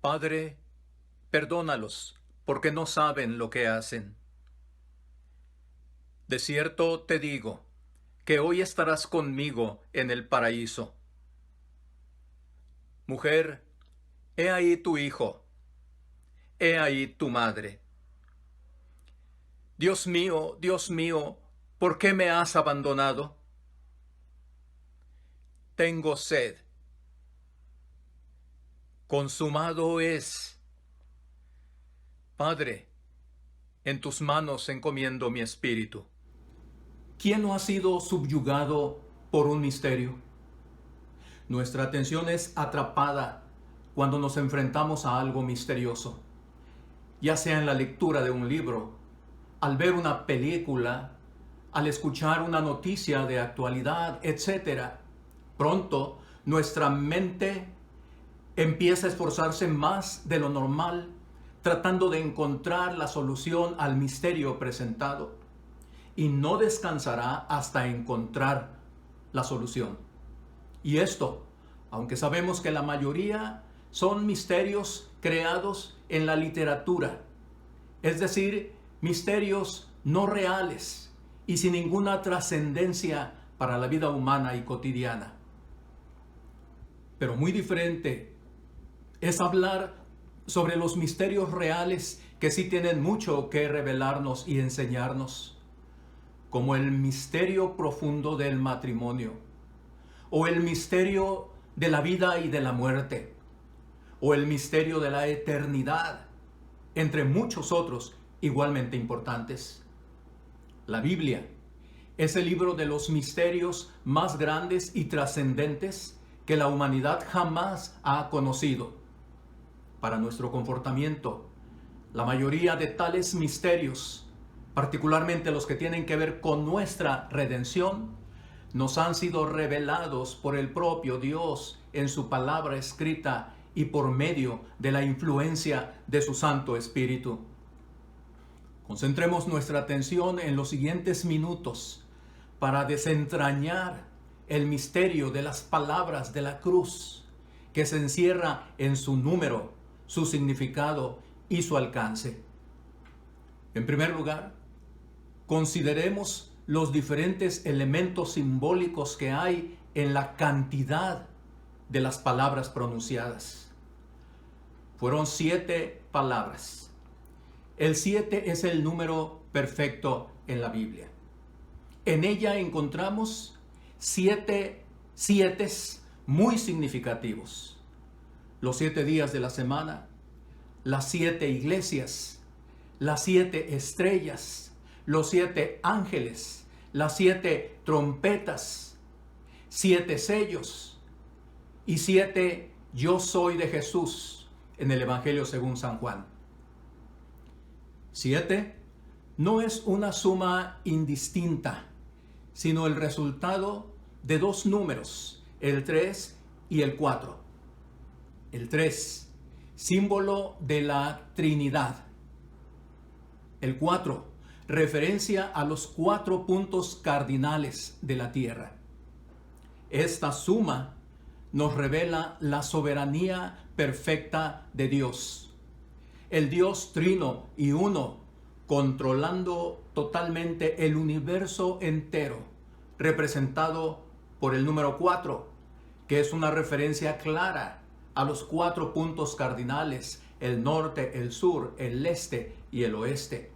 Padre, perdónalos, porque no saben lo que hacen. De cierto te digo, que hoy estarás conmigo en el paraíso. Mujer, he ahí tu hijo, he ahí tu madre. Dios mío, ¿por qué me has abandonado? Tengo sed. Consumado es. Padre, en tus manos encomiendo mi espíritu. ¿Quién no ha sido subyugado por un misterio? Nuestra atención es atrapada cuando nos enfrentamos a algo misterioso, ya sea en la lectura de un libro, al ver una película, al escuchar una noticia de actualidad, etc. Pronto nuestra mente empieza a esforzarse más de lo normal, tratando de encontrar la solución al misterio presentado, y no descansará hasta encontrar la solución. Y esto, aunque sabemos que la mayoría son misterios creados en la literatura, es decir, misterios no reales y sin ninguna trascendencia para la vida humana y cotidiana. Pero muy diferente es hablar sobre los misterios reales que sí tienen mucho que revelarnos y enseñarnos, como el misterio profundo del matrimonio, o el misterio de la vida y de la muerte, o el misterio de la eternidad, entre muchos otros igualmente importantes. La Biblia es el libro de los misterios más grandes y trascendentes que la humanidad jamás ha conocido. Para nuestro confortamiento, la mayoría de tales misterios, particularmente los que tienen que ver con nuestra redención, nos han sido revelados por el propio Dios en su palabra escrita y por medio de la influencia de su Santo Espíritu. Concentremos nuestra atención en los siguientes minutos para desentrañar el misterio de las palabras de la cruz, que se encierra en su número, su significado y su alcance. En primer lugar, consideremos los diferentes elementos simbólicos que hay en la cantidad de las palabras pronunciadas. Fueron 7 palabras. El 7 es el número perfecto en la Biblia. En ella encontramos 7 sietes muy significativos. Los 7 días de la semana, las 7 iglesias, las 7 estrellas, los 7 ángeles, las 7 trompetas, 7 sellos y 7 yo soy de Jesús en el Evangelio según San Juan. 7 no es una suma indistinta, sino el resultado de 2 números, el 3 y el 4. El 3, símbolo de la Trinidad. El 4, referencia a los 4 puntos cardinales de la tierra. Esta suma nos revela la soberanía perfecta de Dios. El Dios trino y uno, controlando totalmente el universo entero, representado por el número 4, que es una referencia clara a los 4 puntos cardinales: el norte, el sur, el este y el oeste.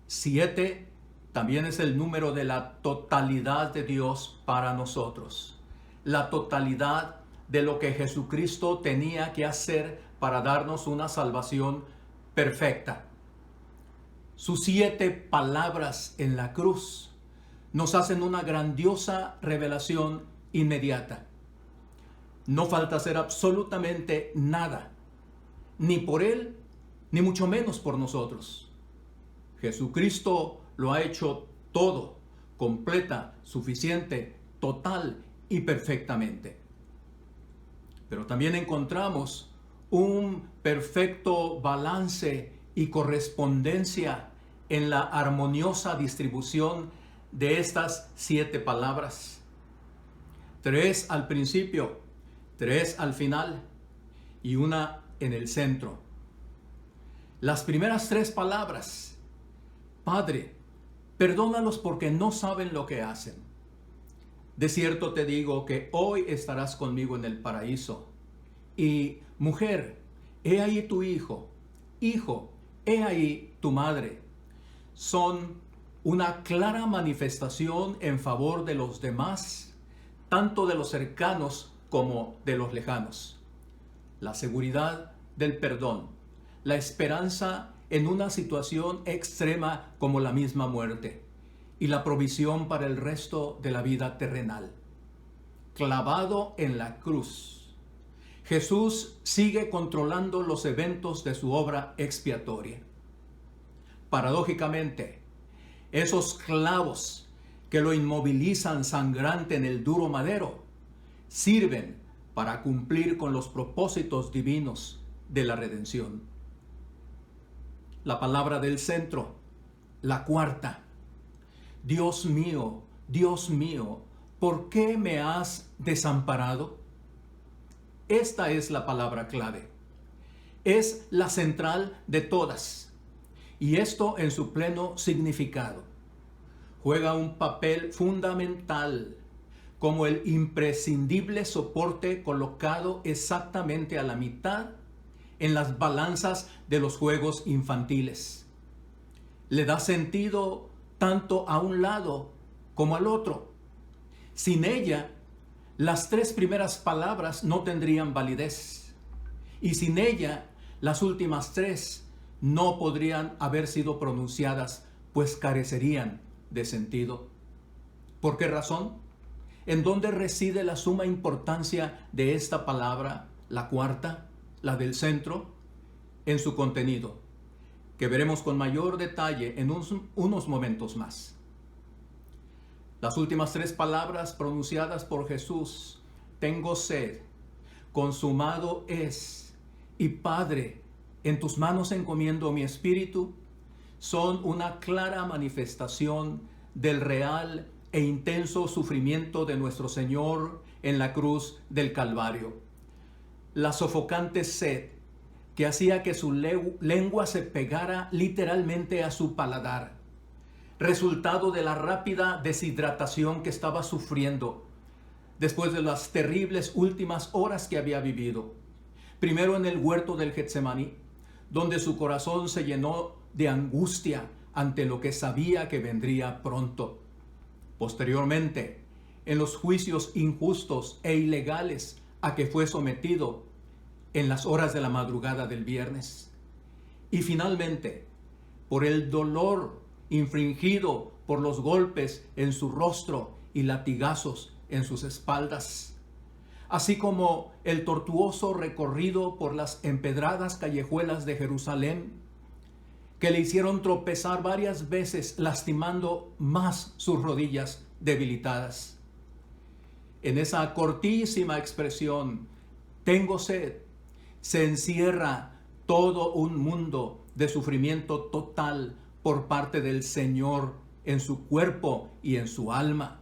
7 también es el número de la totalidad de Dios para nosotros, la totalidad de lo que Jesucristo tenía que hacer para darnos una salvación perfecta. Sus 7 palabras en la cruz nos hacen una grandiosa revelación inmediata. No falta hacer absolutamente nada, ni por Él, ni mucho menos por nosotros. Jesucristo lo ha hecho todo, completa, suficiente, total y perfectamente. Pero también encontramos un perfecto balance y correspondencia en la armoniosa distribución de estas 7 palabras. 3 al principio, 3 al final, y una en el centro. Las primeras 3 palabras: Padre, perdónalos porque no saben lo que hacen. De cierto te digo que hoy estarás conmigo en el paraíso. Y mujer, he ahí tu hijo. Hijo, he ahí tu madre. Son una clara manifestación en favor de los demás, tanto de los cercanos como de los lejanos. La seguridad del perdón, la esperanza en una situación extrema como la misma muerte, y la provisión para el resto de la vida terrenal. Clavado en la cruz, Jesús sigue controlando los eventos de su obra expiatoria. Paradójicamente, esos clavos que lo inmovilizan sangrante en el duro madero sirven para cumplir con los propósitos divinos de la redención. La palabra del centro, la cuarta: Dios mío, ¿por qué me has desamparado? Esta es la palabra clave. Es la central de todas. Y esto en su pleno significado. Juega un papel fundamental como el imprescindible soporte colocado exactamente a la mitad en las balanzas de los juegos infantiles. Le da sentido tanto a un lado como al otro. Sin ella, las 3 primeras palabras no tendrían validez. Y sin ella, las últimas 3 no podrían haber sido pronunciadas, pues carecerían de sentido. ¿Por qué razón? ¿En dónde reside la suma importancia de esta palabra, la cuarta, la del centro? En su contenido, que veremos con mayor detalle en unos momentos más. Las últimas 3 palabras pronunciadas por Jesús: tengo sed, consumado es, y Padre, en tus manos encomiendo mi espíritu, son una clara manifestación del real e intenso sufrimiento de nuestro Señor en la cruz del Calvario. La sofocante sed que hacía que su lengua se pegara literalmente a su paladar, resultado de la rápida deshidratación que estaba sufriendo después de las terribles últimas horas que había vivido. Primero en el huerto del Getsemaní, donde su corazón se llenó de angustia ante lo que sabía que vendría pronto. Posteriormente, en los juicios injustos e ilegales a que fue sometido en las horas de la madrugada del viernes. Y finalmente, por el dolor infringido por los golpes en su rostro y latigazos en sus espaldas, así como el tortuoso recorrido por las empedradas callejuelas de Jerusalén, que le hicieron tropezar varias veces, lastimando más sus rodillas debilitadas. En esa cortísima expresión, tengo sed, se encierra todo un mundo de sufrimiento total por parte del Señor en su cuerpo y en su alma,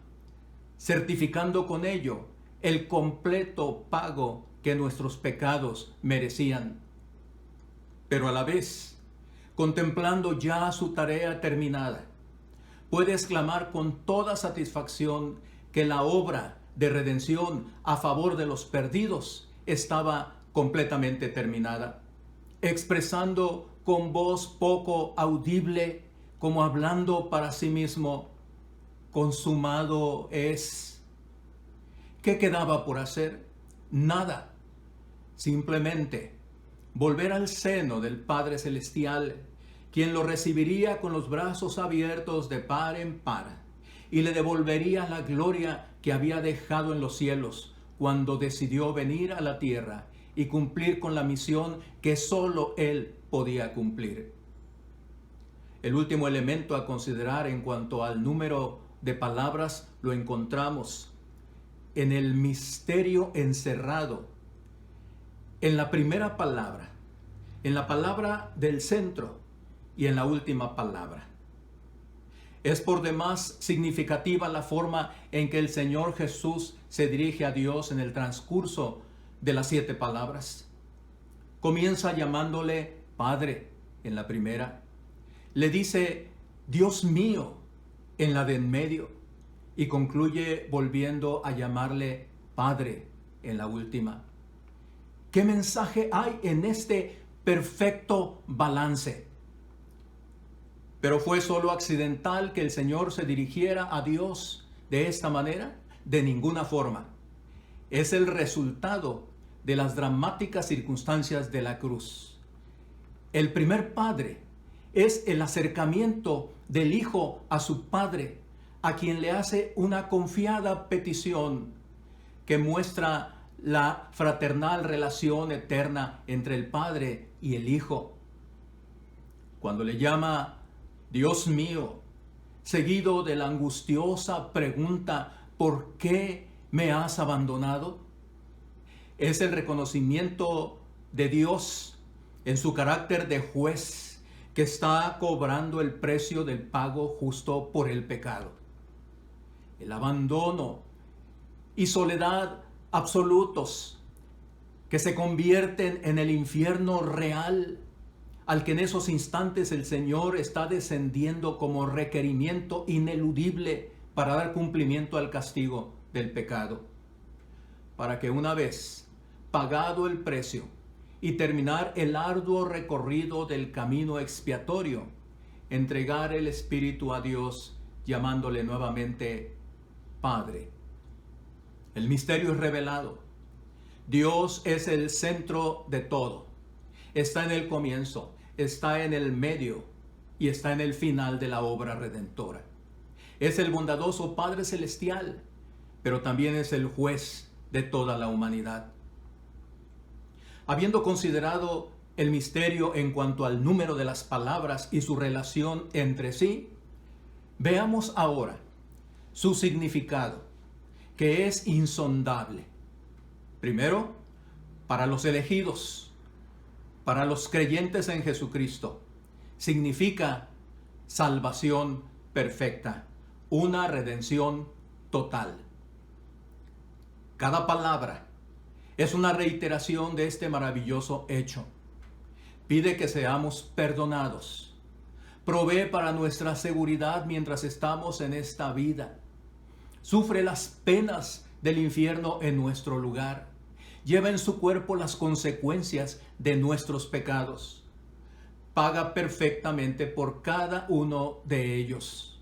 certificando con ello el completo pago que nuestros pecados merecían. Pero a la vez, contemplando ya su tarea terminada, puede exclamar con toda satisfacción que la obra de redención a favor de los perdidos estaba completamente terminada, expresando con voz poco audible, como hablando para sí mismo: consumado es. ¿Qué quedaba por hacer? Nada. Simplemente volver al seno del Padre Celestial, quien lo recibiría con los brazos abiertos de par en par y le devolvería la gloria que había dejado en los cielos cuando decidió venir a la tierra y cumplir con la misión que solo Él podía cumplir. El último elemento a considerar en cuanto al número de palabras lo encontramos en el misterio encerrado en la primera palabra, en la palabra del centro y en la última palabra. Es por demás significativa la forma en que el Señor Jesús se dirige a Dios en el transcurso de las 7 palabras. Comienza llamándole Padre en la primera. Le dice Dios mío en la de en medio. Y concluye volviendo a llamarle Padre en la última. ¿Qué mensaje hay en este perfecto balance? ¿Pero fue solo accidental que el Señor se dirigiera a Dios de esta manera? De ninguna forma. Es el resultado de las dramáticas circunstancias de la cruz. El primer padre es el acercamiento del Hijo a su Padre, a quien le hace una confiada petición que muestra la fraternal relación eterna entre el Padre y el Hijo. Cuando le llama Dios mío, seguido de la angustiosa pregunta, ¿por qué me has abandonado? Es el reconocimiento de Dios en su carácter de juez que está cobrando el precio del pago justo por el pecado. El abandono y soledad absolutos que se convierten en el infierno real al que en esos instantes el Señor está descendiendo como requerimiento ineludible para dar cumplimiento al castigo del pecado, para que una vez pagado el precio y terminar el arduo recorrido del camino expiatorio, entregar el Espíritu a Dios llamándole nuevamente Padre. El misterio es revelado. Dios es el centro de todo. Está en el comienzo, está en el medio y está en el final de la obra redentora. Es el bondadoso Padre Celestial, pero también es el juez de toda la humanidad. Habiendo considerado el misterio en cuanto al número de las palabras y su relación entre sí, veamos ahora su significado, que es insondable. Primero, para los elegidos, para los creyentes en Jesucristo, significa salvación perfecta, una redención total. Cada palabra es una reiteración de este maravilloso hecho. Pide que seamos perdonados. Provee para nuestra seguridad mientras estamos en esta vida. Sufre las penas del infierno en nuestro lugar. Lleva en su cuerpo las consecuencias de nuestros pecados. Paga perfectamente por cada uno de ellos.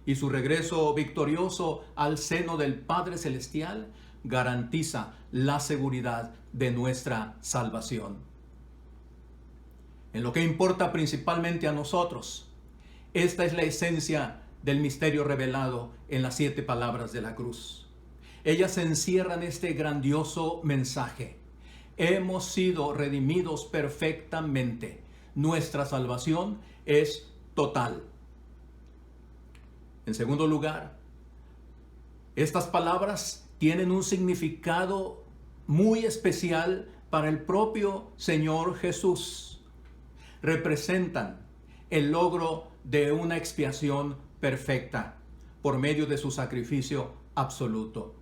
Y su regreso victorioso al seno del Padre Celestial garantiza la seguridad de nuestra salvación. En lo que importa principalmente a nosotros, esta es la esencia del misterio revelado en las 7 palabras de la cruz. Ellas encierran este grandioso mensaje. Hemos sido redimidos perfectamente. Nuestra salvación es total. En segundo lugar, estas palabras tienen un significado muy especial para el propio Señor Jesús. Representan el logro de una expiación perfecta por medio de su sacrificio absoluto.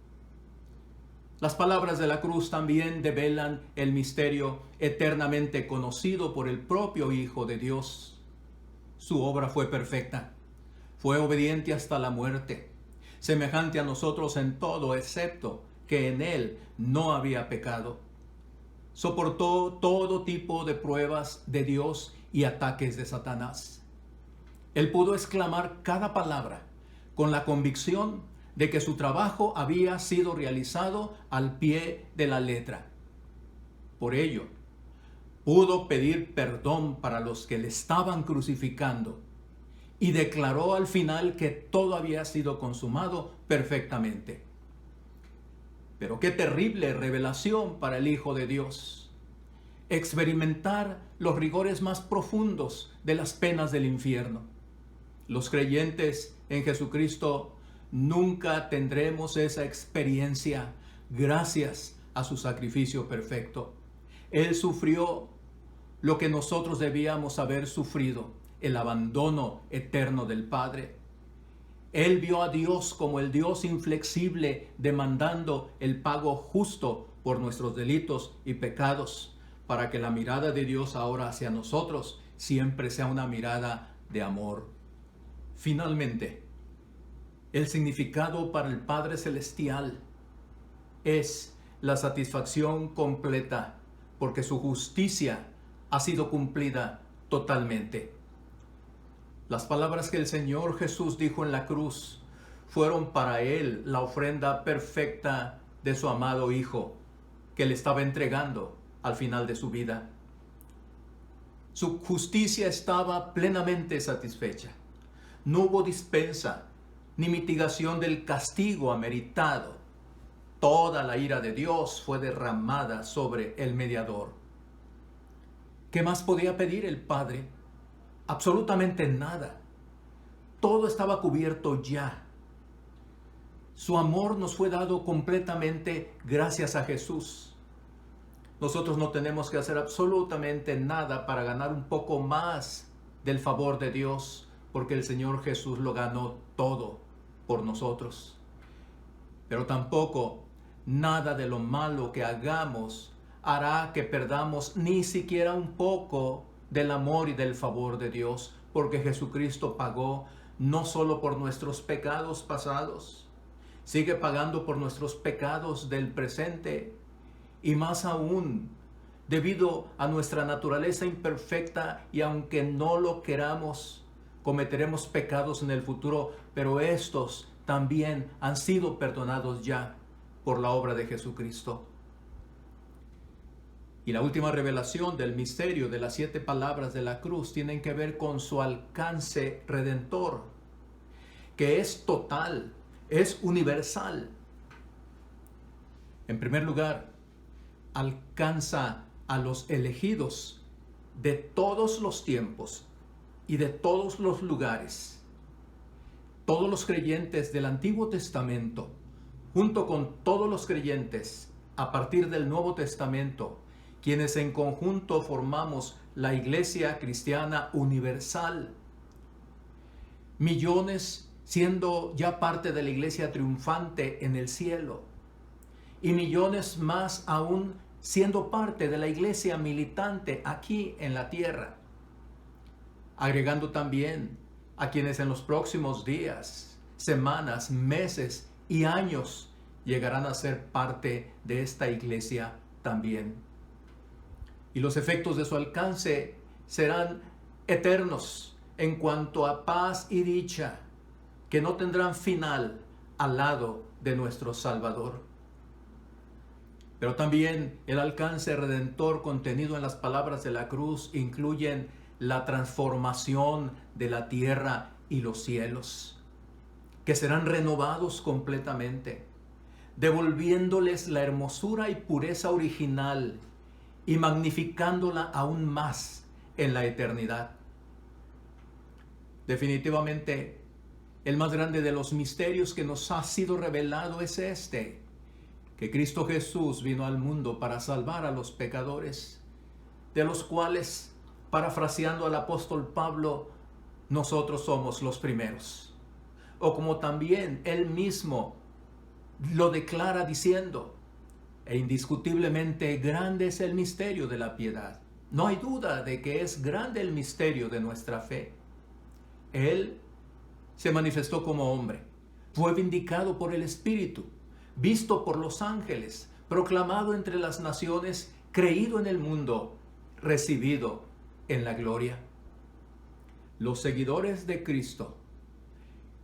Las palabras de la cruz también develan el misterio eternamente conocido por el propio Hijo de Dios. Su obra fue perfecta, fue obediente hasta la muerte, semejante a nosotros en todo, excepto que en él no había pecado. Soportó todo tipo de pruebas de Dios y ataques de Satanás. Él pudo exclamar cada palabra con la convicción de que su trabajo había sido realizado al pie de la letra. Por ello, pudo pedir perdón para los que le estaban crucificando y declaró al final que todo había sido consumado perfectamente. Pero qué terrible revelación para el Hijo de Dios. Experimentar los rigores más profundos de las penas del infierno. Los creyentes en Jesucristo nunca tendremos esa experiencia gracias a su sacrificio perfecto. Él sufrió lo que nosotros debíamos haber sufrido, el abandono eterno del Padre. Él vio a Dios como el Dios inflexible demandando el pago justo por nuestros delitos y pecados, para que la mirada de Dios ahora hacia nosotros siempre sea una mirada de amor. Finalmente, el significado para el Padre Celestial es la satisfacción completa, porque su justicia ha sido cumplida totalmente. Las palabras que el Señor Jesús dijo en la cruz fueron para Él la ofrenda perfecta de su amado Hijo, que le estaba entregando al final de su vida. Su justicia estaba plenamente satisfecha. No hubo dispensa ni mitigación del castigo ameritado. Toda la ira de Dios fue derramada sobre el mediador. ¿Qué más podía pedir el Padre? Absolutamente nada. Todo estaba cubierto ya. Su amor nos fue dado completamente gracias a Jesús. Nosotros no tenemos que hacer absolutamente nada para ganar un poco más del favor de Dios, porque el Señor Jesús lo ganó todo por nosotros. Pero tampoco nada de lo malo que hagamos hará que perdamos ni siquiera un poco del amor y del favor de Dios, porque Jesucristo pagó no solo por nuestros pecados pasados, sigue pagando por nuestros pecados del presente, y más aún, debido a nuestra naturaleza imperfecta, y aunque no lo queramos, cometeremos pecados en el futuro, pero estos también han sido perdonados ya por la obra de Jesucristo. Y la última revelación del misterio de las 7 palabras de la cruz tienen que ver con su alcance redentor, que es total, es universal. En primer lugar, alcanza a los elegidos de todos los tiempos y de todos los lugares. Todos los creyentes del Antiguo Testamento, junto con todos los creyentes a partir del Nuevo Testamento, quienes en conjunto formamos la Iglesia Cristiana Universal. Millones siendo ya parte de la Iglesia triunfante en el cielo, y millones más aún siendo parte de la Iglesia militante aquí en la tierra, agregando también a quienes en los próximos días, semanas, meses y años llegarán a ser parte de esta Iglesia también. Y los efectos de su alcance serán eternos en cuanto a paz y dicha, que no tendrán final al lado de nuestro Salvador. Pero también el alcance redentor contenido en las palabras de la cruz incluyen la transformación de la tierra y los cielos, que serán renovados completamente, devolviéndoles la hermosura y pureza original y magnificándola aún más en la eternidad. Definitivamente, el más grande de los misterios que nos ha sido revelado es este, que Cristo Jesús vino al mundo para salvar a los pecadores, de los cuales, parafraseando al apóstol Pablo, nosotros somos los primeros. O como también él mismo lo declara diciendo, e indiscutiblemente grande es el misterio de la piedad. No hay duda de que es grande el misterio de nuestra fe. Él se manifestó como hombre, fue vindicado por el Espíritu, visto por los ángeles, proclamado entre las naciones, creído en el mundo, recibido en la gloria. Los seguidores de Cristo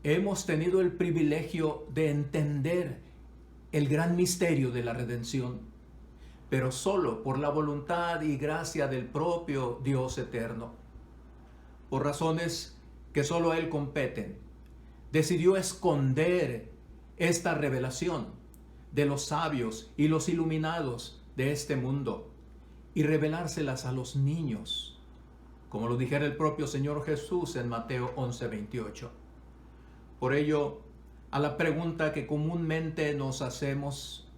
hemos tenido el privilegio de entender el gran misterio de la redención, pero solo por la voluntad y gracia del propio Dios eterno. Por razones que solo a Él competen, decidió esconder esta revelación de los sabios y los iluminados de este mundo y revelárselas a los niños, como lo dijera el propio Señor Jesús en Mateo 11:28. Por ello, a la pregunta que comúnmente nos hacemos,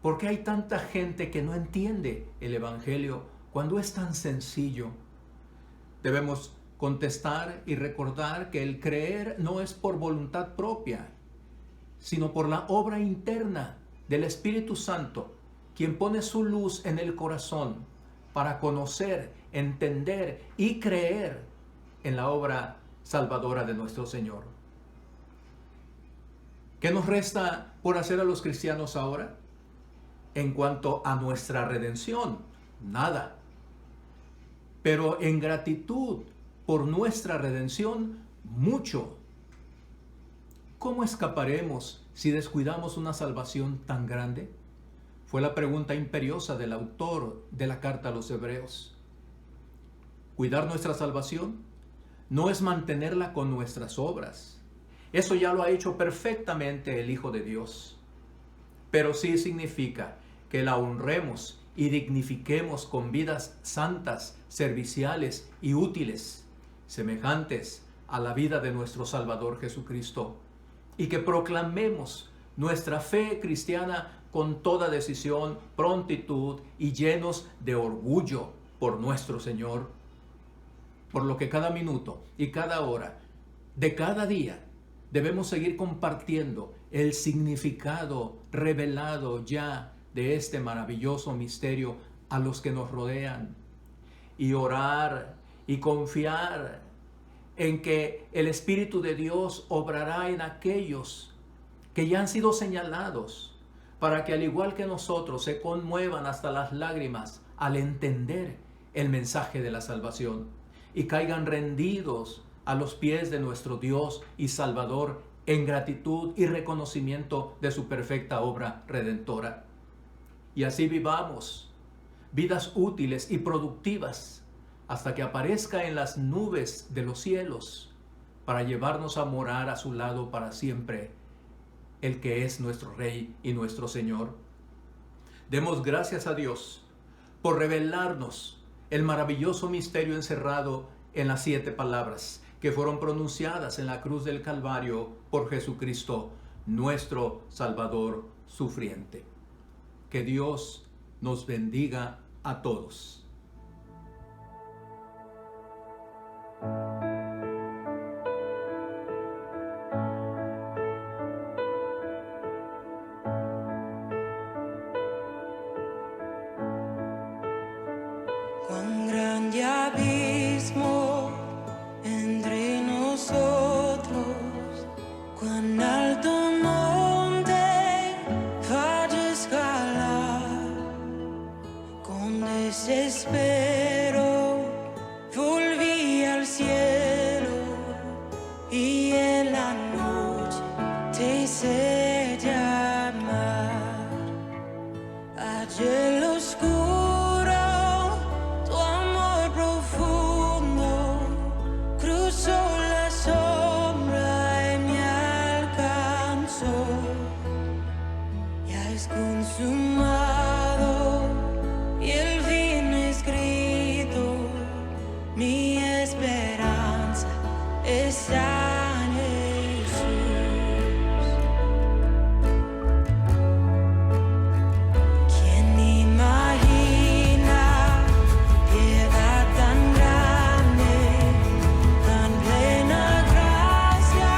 ¿por qué hay tanta gente que no entiende el Evangelio cuando es tan sencillo? Debemos contestar y recordar que el creer no es por voluntad propia, sino por la obra interna del Espíritu Santo, quien pone su luz en el corazón para conocer, entender y creer en la obra salvadora de nuestro Señor. ¿Qué nos resta por hacer a los cristianos ahora? En cuanto a nuestra redención, nada. Pero en gratitud por nuestra redención, mucho. ¿Cómo escaparemos si descuidamos una salvación tan grande? Fue la pregunta imperiosa del autor de la carta a los Hebreos. Cuidar nuestra salvación no es mantenerla con nuestras obras. Eso ya lo ha hecho perfectamente el Hijo de Dios. Pero sí significa que la honremos y dignifiquemos con vidas santas, serviciales y útiles, semejantes a la vida de nuestro Salvador Jesucristo, y que proclamemos nuestra fe cristiana con toda decisión, prontitud y llenos de orgullo por nuestro Señor. Por lo que cada minuto y cada hora de cada día debemos seguir compartiendo el significado revelado ya de este maravilloso misterio a los que nos rodean, y orar y confiar en que el Espíritu de Dios obrará en aquellos que ya han sido señalados, para que al igual que nosotros se conmuevan hasta las lágrimas al entender el mensaje de la salvación y caigan rendidos a los pies de nuestro Dios y Salvador en gratitud y reconocimiento de su perfecta obra redentora. Y así vivamos vidas útiles y productivas hasta que aparezca en las nubes de los cielos para llevarnos a morar a su lado para siempre, el que es nuestro Rey y nuestro Señor. Demos gracias a Dios por revelarnos el maravilloso misterio encerrado en las 7 palabras que fueron pronunciadas en la cruz del Calvario por Jesucristo, nuestro Salvador sufriente. Que Dios nos bendiga a todos. Cuán grande abismo entre nosotros, cuán alto monte falla escalar, con desespero volví al cielo y en la noche te hice llamar. Allá en lo oscuro tu amor profundo cruzó la sombra y me alcanzó. Ya es consumado y el fin escrito, mi esperanza está en Jesús. ¿Quién imagina piedad tan grande, tan plena gracia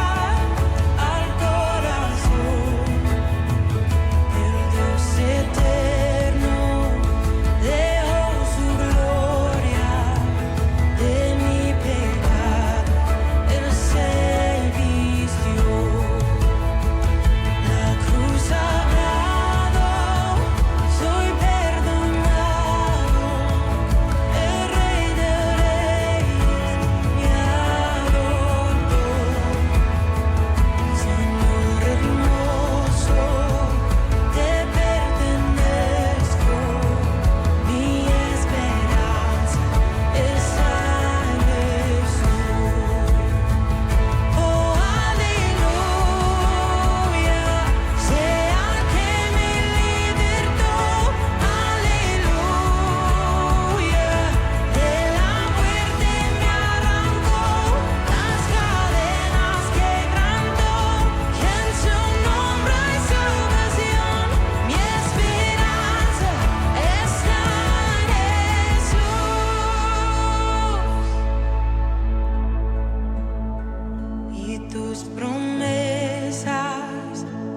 al corazón? El Dios eterno dejó su gloria, de mi pecado Él se vistió. La cruz sagrado, soy perdonado, el Rey de Reyes me adoró. Señor hermoso, te pertenezco, mi esperanza está en Jesús. Oh, aleluya, sea que me libertó, aleluya, de la muerte me arrancó, las cadenas quebrantó, y en su nombre hay salvación, mi esperanza está en Jesús. Y tus promesas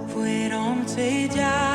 fueron selladas